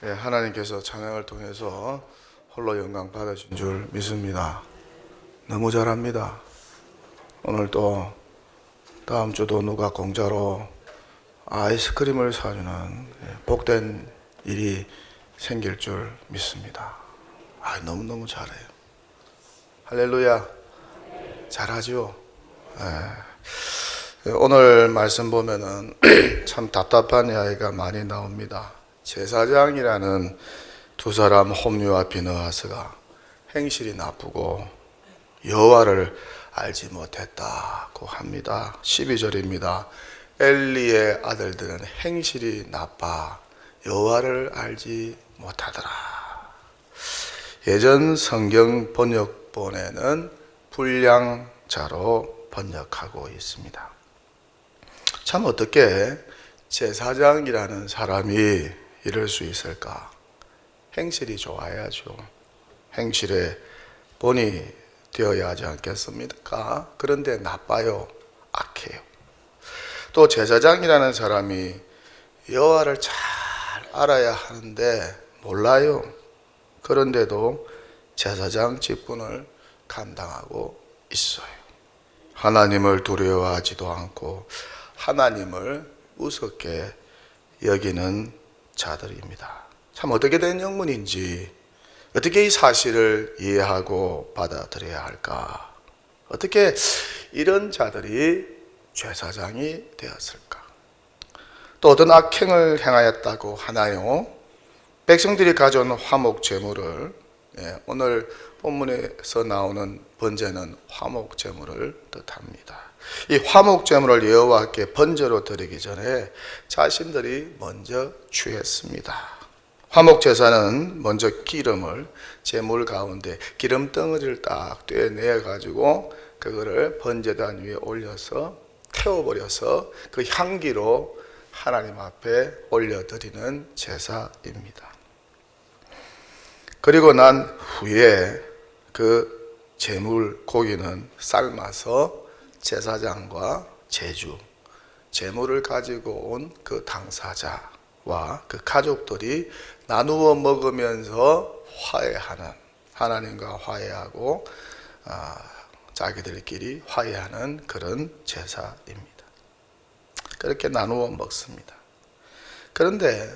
하나님께서 찬양을 통해서 홀로 영광 받으신 줄 믿습니다. 너무 잘합니다. 오늘 또 다음 주도 누가 공짜로 아이스크림을 사주는 복된 일이 생길 줄 믿습니다. 너무너무 잘해요. 할렐루야. 잘하죠. 오늘 말씀 보면은 참 답답한 이야기가 많이 나옵니다. 제사장이라는 두 사람 홈리와 비느하스가 행실이 나쁘고 여호와를 알지 못했다고 합니다. 12절입니다. 엘리의 아들들은 행실이 나빠 여호와를 알지 못하더라. 예전 성경 번역본에는 불량자로 번역하고 있습니다. 참 어떻게 제사장이라는 사람이 이럴 수 있을까? 행실이 좋아야죠. 행실에 본이 되어야 하지 않겠습니까? 그런데 나빠요. 악해요. 또 제사장이라는 사람이 여호와를 잘 알아야 하는데 몰라요. 그런데도 제사장 직분을 감당하고 있어요. 하나님을 두려워하지도 않고 하나님을 우습게 여기는 자들입니다. 참 어떻게 된 영문인지 어떻게 이 사실을 이해하고 받아들여야 할까? 어떻게 이런 자들이 제사장이 되었을까? 또 어떤 악행을 행하였다고 하나요? 백성들이 가져온 화목 제물을 오늘 본문에서 나오는 번제는 화목 제물을 뜻합니다. 이 화목 제물을 여호와께 번제로 드리기 전에 자신들이 먼저 취했습니다. 화목 제사는 먼저 기름을 제물 가운데 기름 덩어리를 딱 떼내 가지고 그거를 번제단 위에 올려서 태워버려서 그 향기로 하나님 앞에 올려드리는 제사입니다. 그리고 난 후에 그 제물 고기는 삶아서 제사장과 제주, 제물을 가지고 온 그 당사자와 그 가족들이 나누어 먹으면서 화해하는, 하나님과 화해하고 자기들끼리 화해하는 그런 제사입니다. 그렇게 나누어 먹습니다. 그런데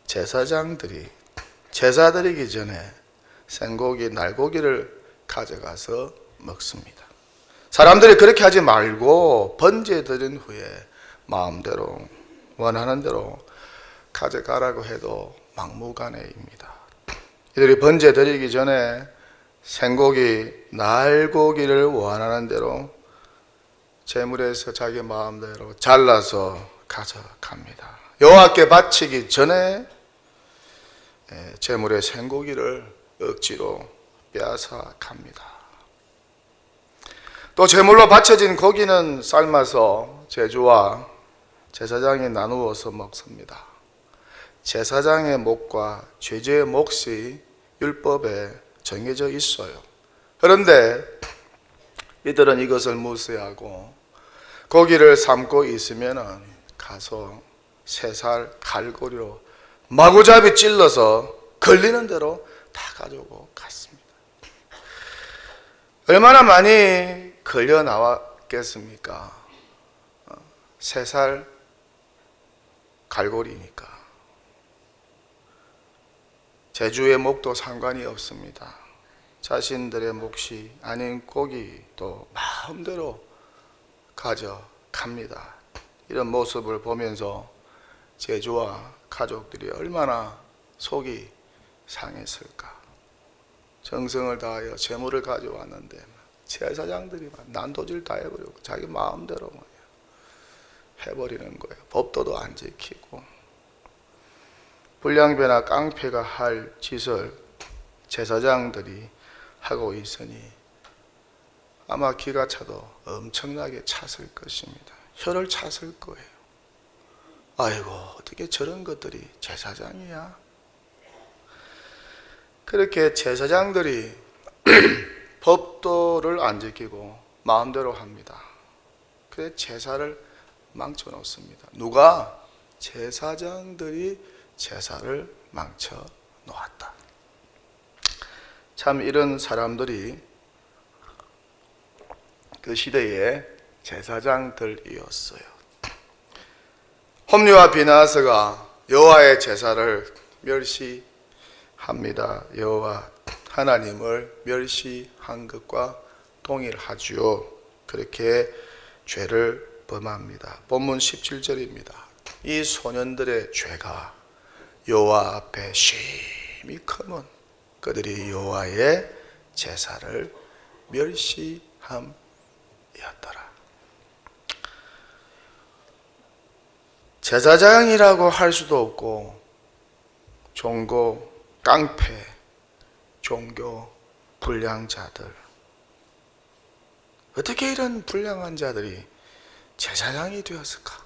제사장들이 제사 드리기 전에 생고기, 날고기를 가져가서 먹습니다. 사람들이 그렇게 하지 말고 번제 드린 후에 마음대로 원하는 대로 가져가라고 해도 막무가내입니다. 이들이 번제 드리기 전에 생고기, 날고기를 원하는 대로 제물에서 자기 마음대로 잘라서 가져갑니다. 여호와께 바치기 전에 제물의 생고기를 억지로 빼앗아 갑니다. 또 제물로 바쳐진 고기는 삶아서 제주와 제사장이 나누어서 먹습니다. 제사장의 몫과 제주의 몫이 율법에 정해져 있어요. 그런데 이들은 이것을 무시하고 고기를 삶고 있으면 가서 쇠살 갈고리로 마구잡이 찔러서 걸리는 대로 다 가지고 갔습니다. 얼마나 많이 걸려 나왔겠습니까? 쇠살 갈고리니까. 제주의 목도 상관이 없습니다. 자신들의 몫이 아닌 고기도 마음대로 가져갑니다. 이런 모습을 보면서 제주와 가족들이 얼마나 속이 상했을까. 정성을 다하여 재물을 가져왔는데 제사장들이 난도질 다 해버리고 자기 마음대로 해버리는 거예요. 법도도 안 지키고. 불량배나 깡패가 할 짓을 제사장들이 하고 있으니 아마 기가 차도 엄청나게 찼을 것입니다. 혀를 찼을 거예요. 아이고, 어떻게 저런 것들이 제사장이야? 그렇게 제사장들이 법도를 안 지키고 마음대로 합니다. 그래서 제사를 망쳐 놓습니다. 누가? 제사장들이 제사를 망쳐 놓았다. 참 이런 사람들이 그 시대의 제사장들이었어요. 홈리와 비나하스가 여호와의 제사를 멸시합니다. 여호와 하나님을 멸시한 것과 동일하지요. 그렇게 죄를 범합니다. 본문 17절입니다. 이 소년들의 죄가 여호와 앞에 심히 크면 그들이 여호와의 제사를 멸시함이었더라. 제사장이라고 할 수도 없고 종교 깡패, 종교 불량자들, 어떻게 이런 불량한 자들이 제사장이 되었을까?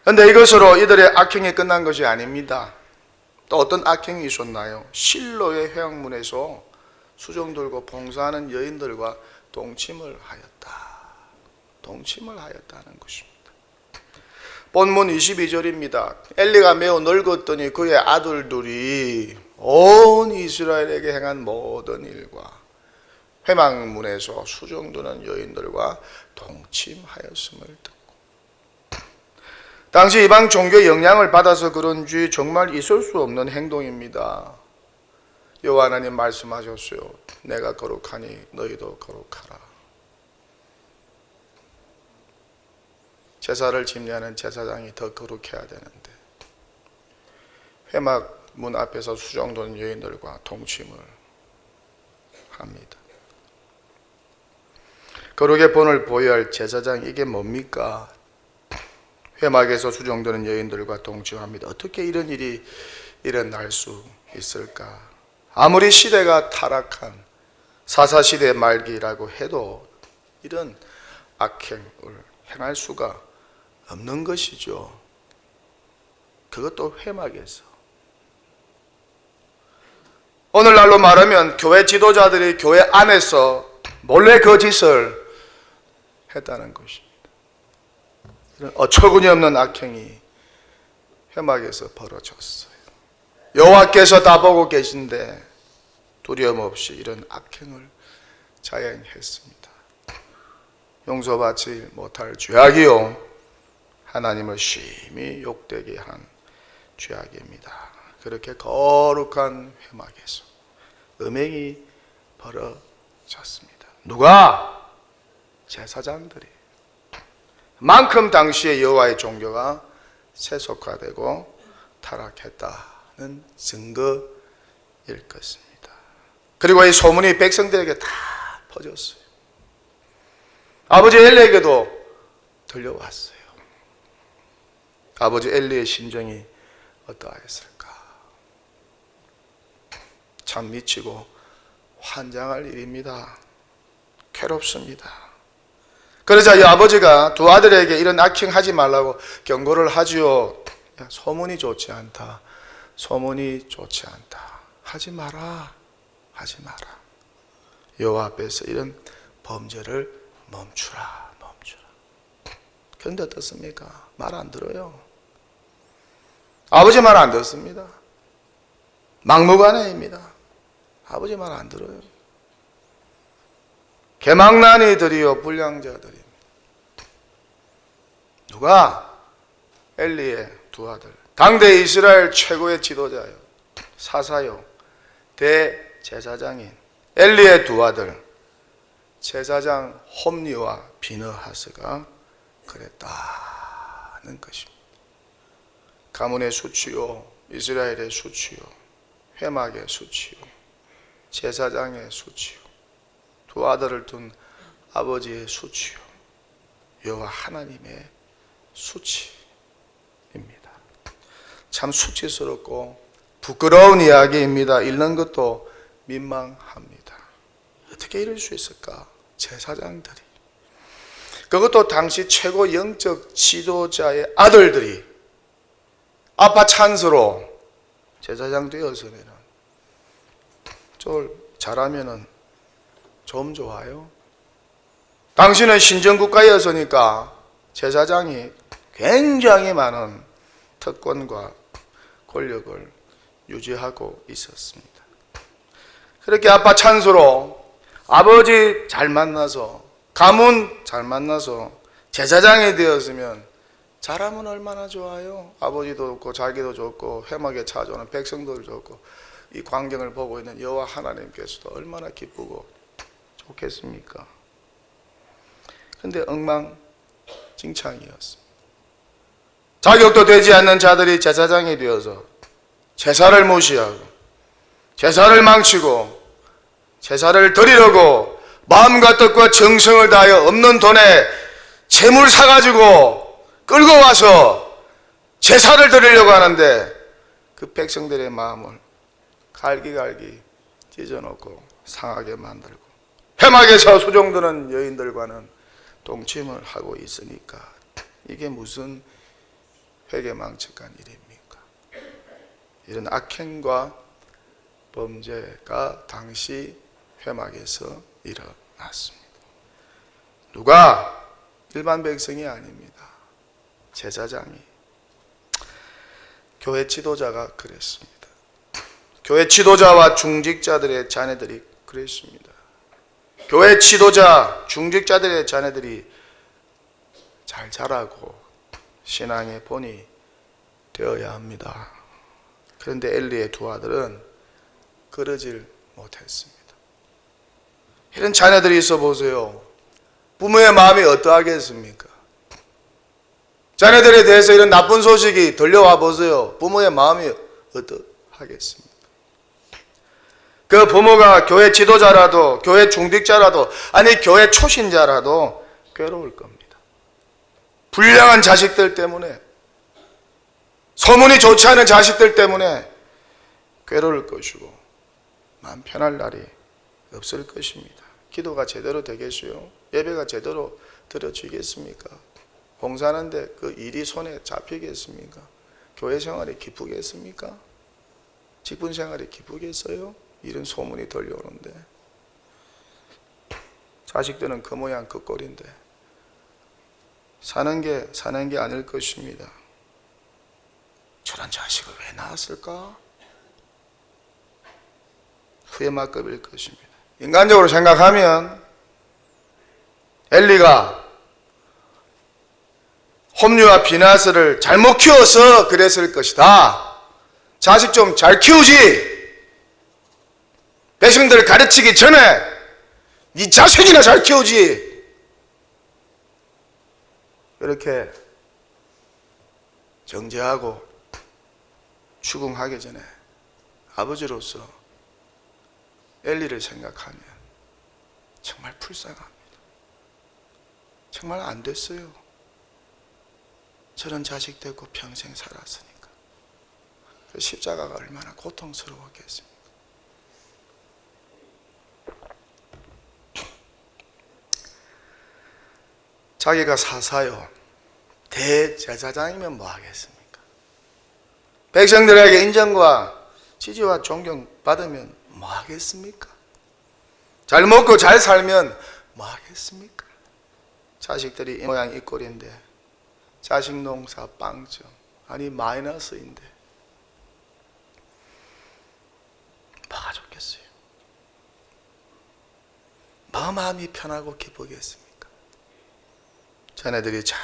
그런데 이것으로 이들의 악행이 끝난 것이 아닙니다. 또 어떤 악행이 있었나요? 실로의 회양문에서 수종 들고 봉사하는 여인들과 동침을 하였다는 것입니다. 본문 22절입니다. 엘리가 매우 늙었더니 그의 아들들이 온 이스라엘에게 행한 모든 일과 회막문에서 수종드는 여인들과 동침하였음을 듣고, 당시 이방 종교의 영향을 받아서 그런지 정말 있을 수 없는 행동입니다. 여호와 하나님 말씀하셨어요. 내가 거룩하니 너희도 거룩하라. 제사를 집례하는 제사장이 더 거룩해야 되는데 회막 문 앞에서 수종드는 여인들과 동침을 합니다. 거룩의 본을 보여야 할 제사장, 이게 뭡니까? 회막에서 수종드는 여인들과 동침합니다. 어떻게 이런 일이 일어날 수 있을까? 아무리 시대가 타락한 사사시대 말기라고 해도 이런 악행을 행할 수가 없는 것이죠. 그것도 회막에서. 오늘날로 말하면 교회 지도자들이 교회 안에서 몰래 거짓을 했다는 것입니다. 이런 어처구니 없는 악행이 회막에서 벌어졌어요. 여호와께서 다 보고 계신데 두려움 없이 이런 악행을 자행했습니다. 용서받지 못할 죄악이요, 하나님을 심히 욕되게 한 죄악입니다. 그렇게 거룩한 회막에서 음행이 벌어졌습니다. 누가? 제사장들이. 만큼 당시에 여호와의 종교가 세속화되고 타락했다는 증거일 것입니다. 그리고 이 소문이 백성들에게 다 퍼졌어요. 아버지 엘리에게도 들려왔어요. 아버지 엘리의 심정이 어떠하였을까? 참 미치고 환장할 일입니다. 괴롭습니다. 그러자 이 아버지가 두 아들에게 이런 악행하지 말라고 경고를 하지요. 야, 소문이 좋지 않다. 소문이 좋지 않다. 하지 마라. 하지 마라. 여호와 앞에서 이런 범죄를 멈추라. 멈추라. 그런데 어떻습니까? 말 안 들어요. 아버지 말 안 듣습니다. 막무가내입니다. 아버지 말 안 들어요. 개망난이들이요, 불량자들입니다. 누가? 엘리의 두 아들, 당대 이스라엘 최고의 지도자요, 사사요, 대제사장인 엘리의 두 아들, 제사장 홈리와 비느하스가 그랬다는 것입니다. 가문의 수치요, 이스라엘의 수치요, 회막의 수치요, 제사장의 수치요, 두 아들을 둔 아버지의 수치요, 여호와 하나님의 수치입니다. 참 수치스럽고 부끄러운 이야기입니다. 읽는 것도 민망합니다. 어떻게 이럴 수 있을까? 제사장들이, 그것도 당시 최고 영적 지도자의 아들들이 아빠 찬스로 제사장 되어서는 잘하면은 좀 좋아요. 당신은 신정국가였으니까 제사장이 굉장히 많은 특권과 권력을 유지하고 있었습니다. 그렇게 아빠 찬수로 아버지 잘 만나서 가문 잘 만나서 제사장이 되었으면 잘하면 얼마나 좋아요. 아버지도 좋고 자기도 좋고 회막에 찾아오는 백성도 좋고 이 광경을 보고 있는 여호와 하나님께서도 얼마나 기쁘고 좋겠습니까? 근데 엉망진창이었습니다. 자격도 되지 않는 자들이 제사장이 되어서 제사를 무시하고 제사를 망치고 제사를 드리려고 마음과 뜻과 정성을 다하여 없는 돈에 재물 사가지고 끌고 와서 제사를 드리려고 하는데 그 백성들의 마음을 갈기갈기 찢어놓고 상하게 만들고 회막에서 수종드는 여인들과는 동침을 하고 있으니까 이게 무슨 회개망측한 일입니까? 이런 악행과 범죄가 당시 회막에서 일어났습니다. 누가? 일반 백성이 아닙니다. 제사장이. 교회 지도자가 그랬습니다. 교회 지도자와 중직자들의 자녀들이 그랬습니다. 교회 지도자, 중직자들의 자녀들이 잘 자라고 신앙의 본이 되어야 합니다. 그런데 엘리의 두 아들은 그러질 못했습니다. 이런 자녀들이 있어 보세요. 부모의 마음이 어떠하겠습니까? 자녀들에 대해서 이런 나쁜 소식이 들려와 보세요. 부모의 마음이 어떠하겠습니까? 그 부모가 교회 지도자라도, 교회 중직자라도, 아니 교회 초신자라도 괴로울 겁니다. 불량한 자식들 때문에, 소문이 좋지 않은 자식들 때문에 괴로울 것이고 마음 편할 날이 없을 것입니다. 기도가 제대로 되겠어요? 예배가 제대로 드려지겠습니까? 봉사하는데 그 일이 손에 잡히겠습니까? 교회 생활이 기쁘겠습니까? 직분 생활이 기쁘겠어요? 이런 소문이 들려오는데 자식들은 그 모양 그 꼴인데 사는 게 아닐 것입니다. 저런 자식을 왜 낳았을까? 후회 막급일 것입니다. 인간적으로 생각하면 엘리가 홈리와 비나스를 잘못 키워서 그랬을 것이다. 자식 좀 잘 키우지. 백성들을 가르치기 전에 네 자식이나 잘 키우지. 이렇게 정죄하고 추궁하기 전에 아버지로서 엘리를 생각하면 정말 불쌍합니다. 정말 안 됐어요. 저런 자식 되고 평생 살았으니까. 그 십자가가 얼마나 고통스러웠겠습니까? 자기가 사사요 대제사장이면 뭐 하겠습니까? 백성들에게 인정과 지지와 존경 받으면 뭐 하겠습니까? 잘 먹고 잘 살면 뭐 하겠습니까? 자식들이 이 모양 이 꼴인데 자식 농사 빵점 아니 마이너스인데 뭐가 좋겠어요? 뭐 마음이 편하고 기쁘겠습니까? 자네들이 잘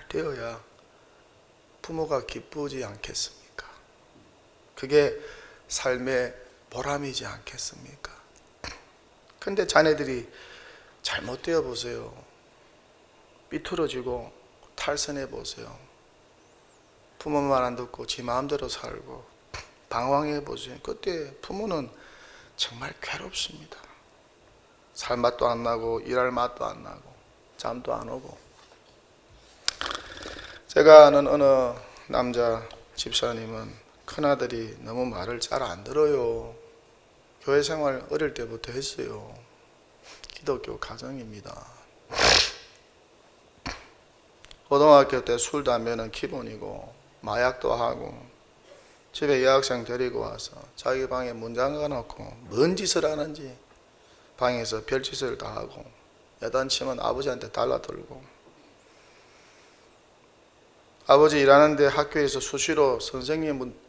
되어야 부모가 기쁘지 않겠습니까? 그게 삶의 보람이지 않겠습니까? 근데 자네들이 잘못되어 보세요. 삐뚤어지고 탈선해 보세요. 부모 말 안 듣고 지 마음대로 살고 방황해 보세요. 그때 부모는 정말 괴롭습니다. 살 맛도 안 나고 일할 맛도 안 나고 잠도 안 오고. 제가 아는 어느 남자 집사님은 큰아들이 너무 말을 잘 안 들어요. 교회 생활 어릴 때부터 했어요. 기독교 가정입니다. 고등학교 때 술, 담배는 기본이고 마약도 하고 집에 여학생 데리고 와서 자기 방에 문 잠가놓고 뭔 짓을 하는지 방에서 별짓을 다 하고 야단치면 아버지한테 달라들고 아버지 일하는데 학교에서 수시로 선생님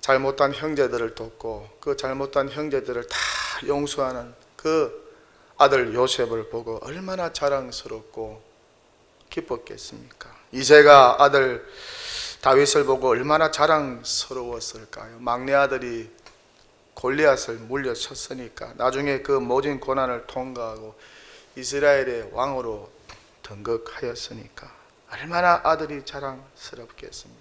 잘못한 형제들을 돕고 그 잘못한 형제들을 다 용서하는 그 아들 요셉을 보고 얼마나 자랑스럽고 기뻤겠습니까? 이새가 아들 다윗을 보고 얼마나 자랑스러웠을까요? 막내 아들이 골리앗을 물려쳤으니까 나중에 그 모진 고난을 통과하고 이스라엘의 왕으로 등극하였으니까 얼마나 아들이 자랑스럽겠습니까?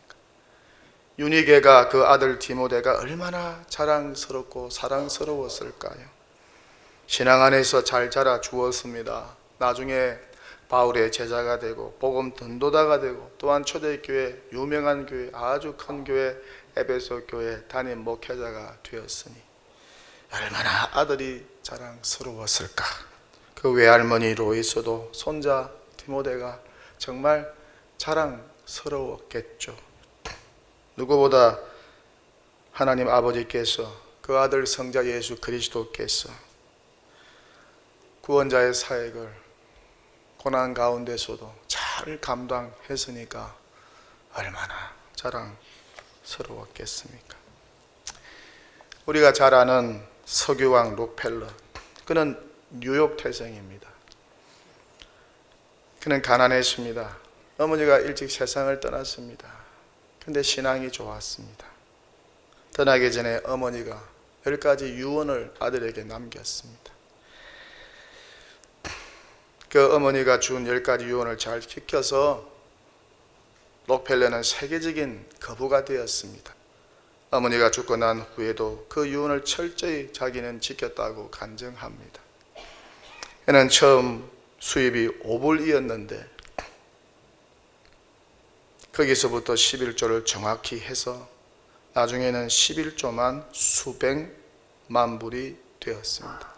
유니게가 그 아들 디모데가 얼마나 자랑스럽고 사랑스러웠을까요? 신앙 안에서 잘 자라 주었습니다. 나중에 바울의 제자가 되고 복음 전도자가 되고 또한 초대교회 유명한 교회 아주 큰 교회 에베소 교회 담임 목회자가 되었으니 얼마나 아들이 자랑스러웠을까. 그 외할머니 로이스도 손자 디모데가 정말 자랑스러웠겠죠. 누구보다 하나님 아버지께서 그 아들 성자 예수 그리스도께서 구원자의 사역을 고난 가운데서도 잘 감당했으니까 얼마나 자랑스러웠겠습니까? 우리가 잘 아는 석유왕 록펠러, 그는 뉴욕 태생입니다. 그는 가난했습니다. 어머니가 일찍 세상을 떠났습니다. 근데 신앙이 좋았습니다. 떠나기 전에 어머니가 10가지 유언을 아들에게 남겼습니다. 그 어머니가 준 10가지 유언을 잘 지켜서 록펠러는 세계적인 거부가 되었습니다. 어머니가 죽고 난 후에도 그 유언을 철저히 자기는 지켰다고 간증합니다. 그는 처음 수입이 5불이었는데 거기서부터 11조를 정확히 해서 나중에는 11조만 수백만 불이 되었습니다.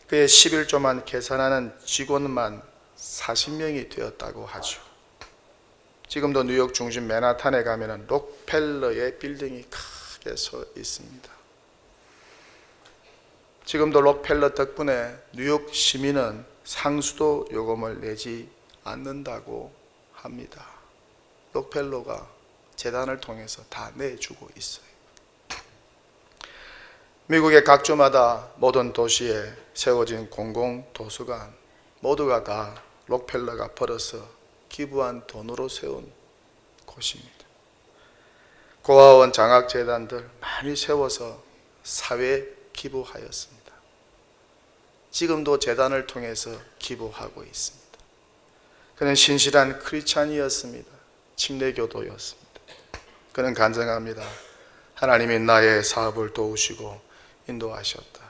그의 11조만 계산하는 직원만 40명이 되었다고 하죠. 지금도 뉴욕 중심 맨하탄에 가면 록펠러의 빌딩이 크게 서 있습니다. 지금도 록펠러 덕분에 뉴욕 시민은 상수도 요금을 내지 않는다고 합니다. 록펠러가 재단을 통해서 다 내주고 있어요. 미국의 각 주마다 모든 도시에 세워진 공공도서관 모두가 다 록펠러가 벌어서 기부한 돈으로 세운 곳입니다. 고아원 장학재단들 많이 세워서 사회에 기부하였습니다. 지금도 재단을 통해서 기부하고 있습니다. 그는 신실한 크리스찬이었습니다. 침례교도였습니다. 그는 간증합니다. 하나님이 나의 사업을 도우시고 인도하셨다.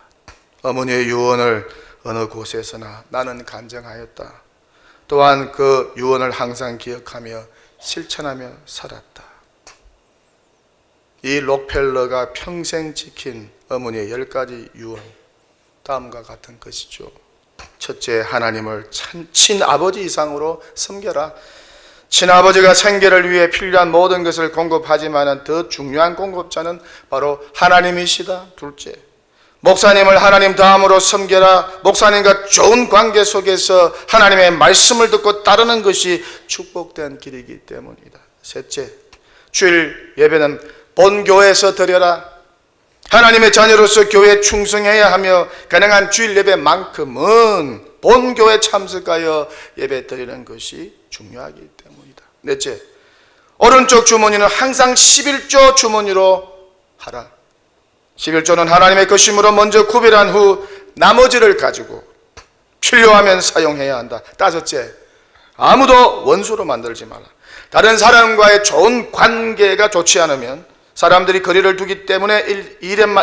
어머니의 유언을 어느 곳에서나 나는 간증하였다. 또한 그 유언을 항상 기억하며 실천하며 살았다. 이 록펠러가 평생 지킨 어머니의 10가지 유언, 다음과 같은 것이죠. 첫째, 하나님을 친아버지 이상으로 섬겨라. 친아버지가 생계를 위해 필요한 모든 것을 공급하지만 더 중요한 공급자는 바로 하나님이시다. 둘째, 목사님을 하나님 다음으로 섬겨라. 목사님과 좋은 관계 속에서 하나님의 말씀을 듣고 따르는 것이 축복된 길이기 때문이다. 셋째, 주일 예배는 본교회에서 드려라. 하나님의 자녀로서 교회에 충성해야 하며 가능한 주일 예배만큼은 본교회 참석하여 예배 드리는 것이 중요하기 때문이다. 넷째, 오른쪽 주머니는 항상 11조 주머니로 하라. 11조는 하나님의 것임으로 먼저 구별한 후 나머지를 가지고 필요하면 사용해야 한다. 다섯째, 아무도 원수로 만들지 말라. 다른 사람과의 좋은 관계가 좋지 않으면 사람들이 거리를 두기 때문에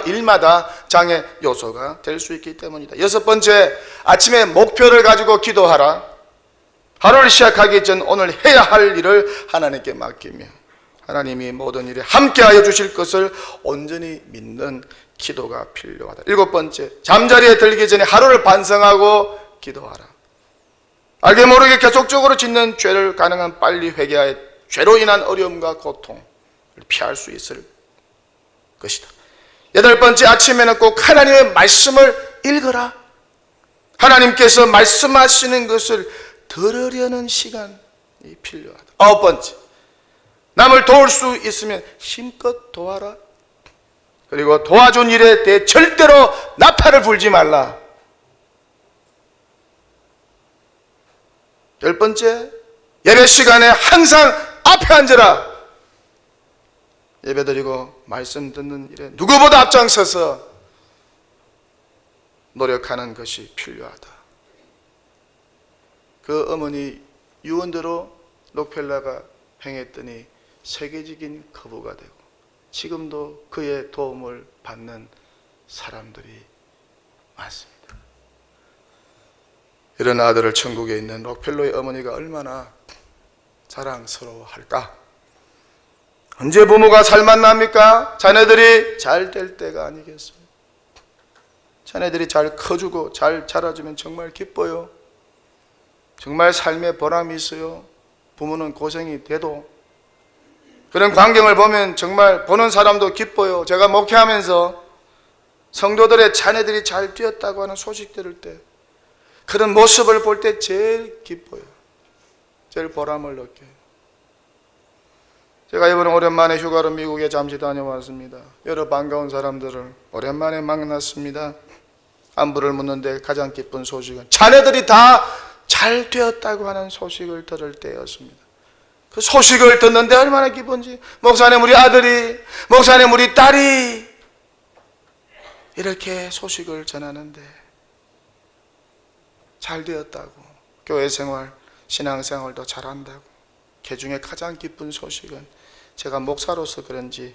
일마다 장애 요소가 될 수 있기 때문이다. 여섯 번째, 아침에 목표를 가지고 기도하라. 하루를 시작하기 전 오늘 해야 할 일을 하나님께 맡기며 하나님이 모든 일에 함께하여 주실 것을 온전히 믿는 기도가 필요하다. 일곱 번째, 잠자리에 들기 전에 하루를 반성하고 기도하라. 알게 모르게 계속적으로 짓는 죄를 가능한 빨리 회개하여 죄로 인한 어려움과 고통을 피할 수 있을 것이다. 여덟 번째, 아침에는 꼭 하나님의 말씀을 읽어라. 하나님께서 말씀하시는 것을 들으려는 시간이 필요하다. 아홉 번째, 남을 도울 수 있으면 힘껏 도와라. 그리고 도와준 일에 대해 절대로 나팔을 불지 말라. 10번째, 예배 시간에 항상 앞에 앉으라. 예배드리고 말씀 듣는 일에 누구보다 앞장서서 노력하는 것이 필요하다. 그 어머니 유언대로 록펠러가 행했더니 세계적인 거부가 되고 지금도 그의 도움을 받는 사람들이 많습니다. 이런 아들을 천국에 있는 록펠러의 어머니가 얼마나 자랑스러워할까? 언제 부모가 살맛 납니까? 자녀들이 잘 될 때가 아니겠어요? 자녀들이 잘 커주고 잘 자라주면 정말 기뻐요. 정말 삶의 보람이 있어요. 부모는 고생이 돼도 그런 광경을 보면 정말 보는 사람도 기뻐요. 제가 목회하면서 성도들의 자녀들이 잘 뛰었다고 하는 소식 들을 때 그런 모습을 볼 때 제일 기뻐요. 제일 보람을 느껴요. 제가 이번에 오랜만에 휴가로 미국에 잠시 다녀왔습니다. 여러 반가운 사람들을 오랜만에 만났습니다. 안부를 묻는데 가장 기쁜 소식은 자녀들이 다 잘 되었다고 하는 소식을 들을 때였습니다. 그 소식을 듣는데 얼마나 기쁜지, 목사님 우리 아들이, 목사님 우리 딸이 이렇게 소식을 전하는데 잘 되었다고, 교회 생활, 신앙생활도 잘한다고. 그 중에 가장 기쁜 소식은 제가 목사로서 그런지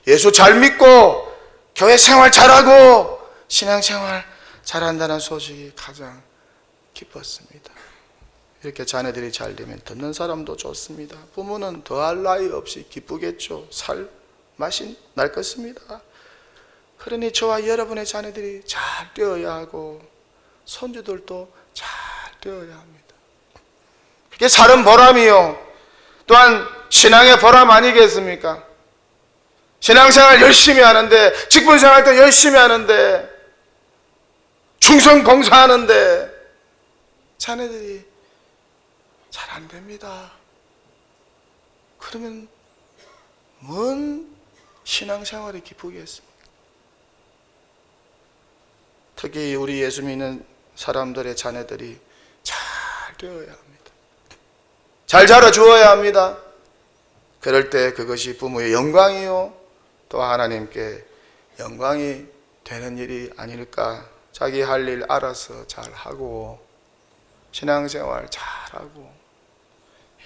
예수 잘 믿고 교회 생활 잘하고 신앙생활 잘한다는 소식이 가장 기뻤습니다. 이렇게 자녀들이 잘 되면 듣는 사람도 좋습니다. 부모는 더할 나위 없이 기쁘겠죠. 살 맛이 날 것입니다. 그러니 저와 여러분의 자녀들이 잘 되어야 하고 손주들도 잘 되어야 합니다. 그게 사는 보람이요, 또한 신앙의 보람 아니겠습니까? 신앙생활 열심히 하는데, 직분생활도 열심히 하는데, 충성 봉사하는데 자녀들이 잘 안 됩니다. 그러면 뭔 신앙생활이 기쁘겠습니까? 특히 우리 예수 믿는 사람들의 자녀들이 잘 되어야 합니다. 잘 자라주어야 합니다. 그럴 때 그것이 부모의 영광이요, 또 하나님께 영광이 되는 일이 아닐까. 자기 할 일 알아서 잘하고 신앙생활 잘하고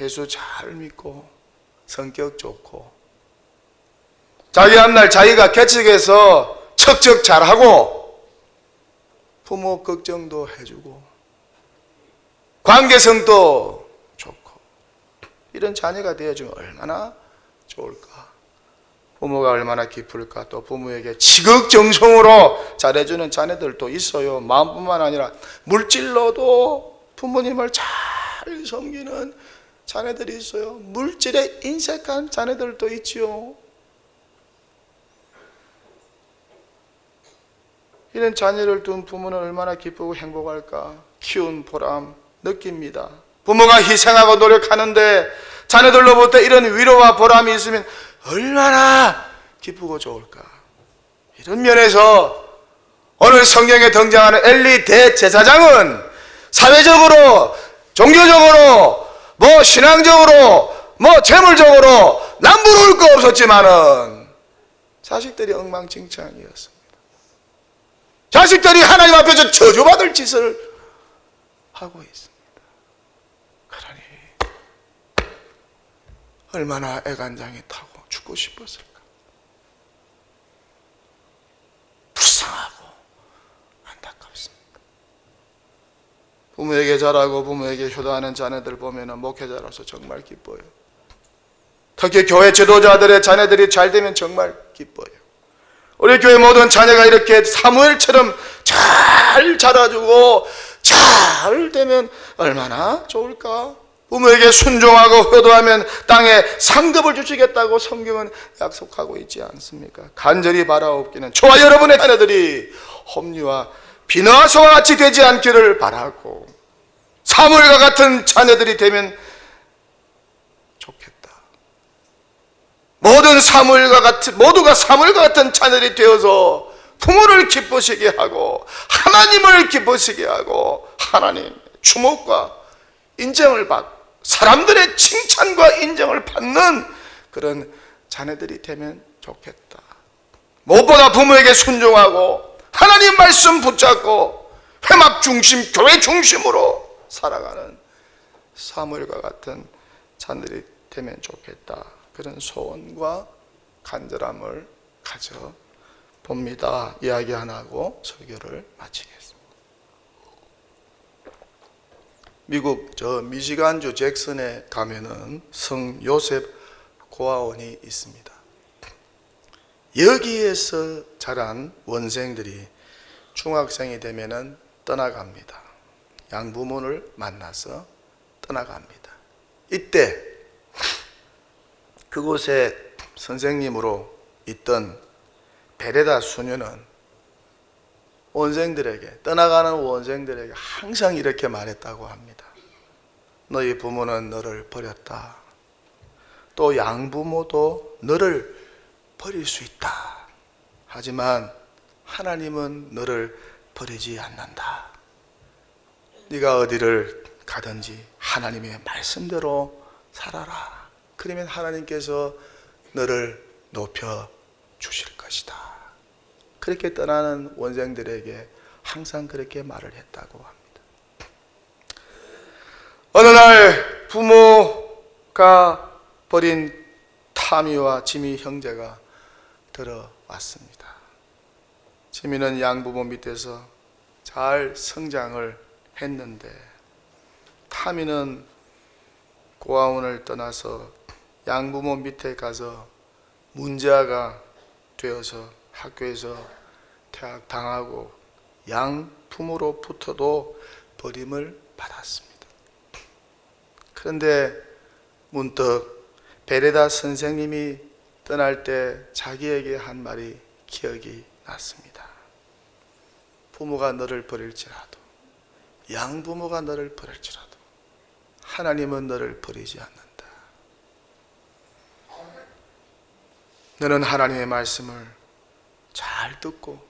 예수 잘 믿고 성격 좋고 자기 앞날 자기가 개척해서 척척 잘하고 부모 걱정도 해주고 관계성도 좋고 이런 자녀가 되어주면 얼마나 좋을까. 부모가 얼마나 기쁠까. 또 부모에게 지극정성으로 잘해주는 자녀들도 있어요. 마음뿐만 아니라 물질로도 부모님을 잘 섬기는 자녀들이 있어요. 물질에 인색한 자녀들도 있지요. 이런 자녀를 둔 부모는 얼마나 기쁘고 행복할까. 키운 보람 느낍니다. 부모가 희생하고 노력하는데 자녀들로부터 이런 위로와 보람이 있으면 얼마나 기쁘고 좋을까. 이런 면에서 오늘 성경에 등장하는 엘리 대제사장은 사회적으로, 종교적으로, 신앙적으로, 재물적으로 남부러울 거 없었지만은 자식들이 엉망진창이었습니다. 자식들이 하나님 앞에서 저주받을 짓을 하고 있습니다. 그러니 얼마나 애간장이 타고 죽고 싶었을까. 불쌍하고 안타깝습니다. 부모에게 잘하고 부모에게 효도하는 자녀들 보면 목회자로서 정말 기뻐요. 특히 교회 지도자들의 자녀들이 잘 되면 정말 기뻐요. 우리 교회 모든 자녀가 이렇게 사무엘처럼 잘 자라주고 잘 되면 얼마나 좋을까. 부모에게 순종하고 효도하면 땅에 상급을 주시겠다고 성경은 약속하고 있지 않습니까? 간절히 바라옵기는 저와 여러분의 자녀들이 홈리와 비너와서와 같이 되지 않기를 바라고 사무엘과 같은 자녀들이 되면 좋겠다. 모두가 사무엘과 같은 자녀들이 되어서 부모를 기쁘시게 하고 하나님을 기쁘시게 하고 하나님 주목과 인정을 받고 사람들의 칭찬과 인정을 받는 그런 자녀들이 되면 좋겠다. 무엇보다 부모에게 순종하고 하나님 말씀 붙잡고 회막 중심, 교회 중심으로 살아가는 사무엘과 같은 자녀들이 되면 좋겠다. 그런 소원과 간절함을 가져 봅니다. 이야기 하나 하고 설교를 마치겠습니다. 미국 미시간주 잭슨에 가면은 성 요셉 고아원이 있습니다. 여기에서 자란 원생들이 중학생이 되면은 떠나갑니다. 양부모를 만나서 떠나갑니다. 이때 그곳에 선생님으로 있던 베레다 수녀는 원생들에게, 떠나가는 원생들에게 항상 이렇게 말했다고 합니다. 너희 부모는 너를 버렸다. 또 양부모도 너를 버릴 수 있다. 하지만 하나님은 너를 버리지 않는다. 네가 어디를 가든지 하나님의 말씀대로 살아라. 그러면 하나님께서 너를 높여 주실 것이다. 그렇게 떠나는 원생들에게 항상 그렇게 말을 했다고 합니다. 어느 날 부모가 버린 타미와 지미 형제가 들어왔습니다. 지미는 양부모 밑에서 잘 성장을 했는데 타미는 고아원을 떠나서 양부모 밑에 가서 문제아가 되어서 학교에서 퇴학당하고 양부모로부터도 버림을 받았습니다. 그런데 문득 베레다 선생님이 떠날 때 자기에게 한 말이 기억이 났습니다. 부모가 너를 버릴지라도 양부모가 너를 버릴지라도 하나님은 너를 버리지 않는다. 너는 하나님의 말씀을 잘 듣고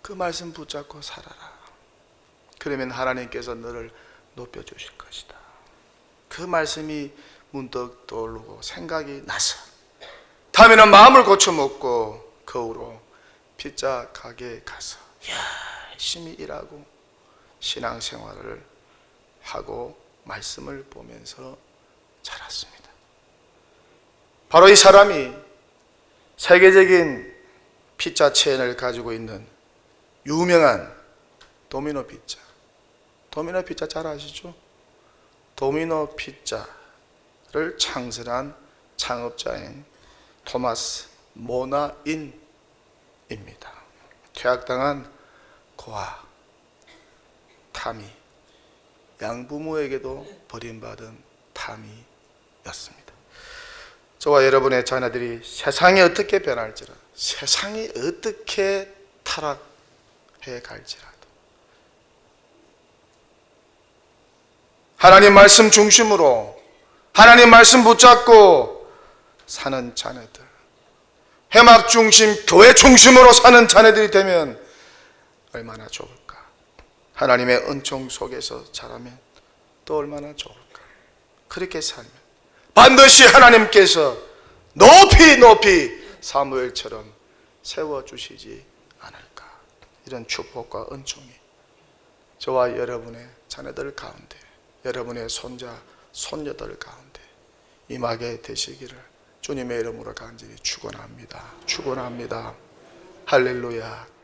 그 말씀 붙잡고 살아라. 그러면 하나님께서 너를 높여주실 것이다. 그 말씀이 문득 떠오르고 생각이 나서 다음에는 마음을 고쳐먹고 그 후로 피자 가게에 가서 열심히 일하고 신앙생활을 하고 말씀을 보면서 자랐습니다. 바로 이 사람이 세계적인 피자 체인을 가지고 있는 유명한 도미노 피자 잘 아시죠? 도미노 피자를 창설한 창업자인 토마스 모나인입니다. 퇴학당한 고아 타미, 양부모에게도 버림받은 타미였습니다. 저와 여러분의 자녀들이 세상이 어떻게 변할지라도, 세상이 어떻게 타락해 갈지라도 하나님 말씀 중심으로 하나님 말씀 붙잡고 사는 자녀들, 회막 중심, 교회 중심으로 사는 자녀들이 되면 얼마나 좋을까. 하나님의 은총 속에서 자라면 또 얼마나 좋을까. 그렇게 살면 반드시 하나님께서 높이 사무엘처럼 세워주시지 않을까. 이런 축복과 은총이 저와 여러분의 자녀들 가운데, 여러분의 손자, 손녀들 가운데 임하게 되시기를 주님의 이름으로 간절히 축원합니다. 할렐루야.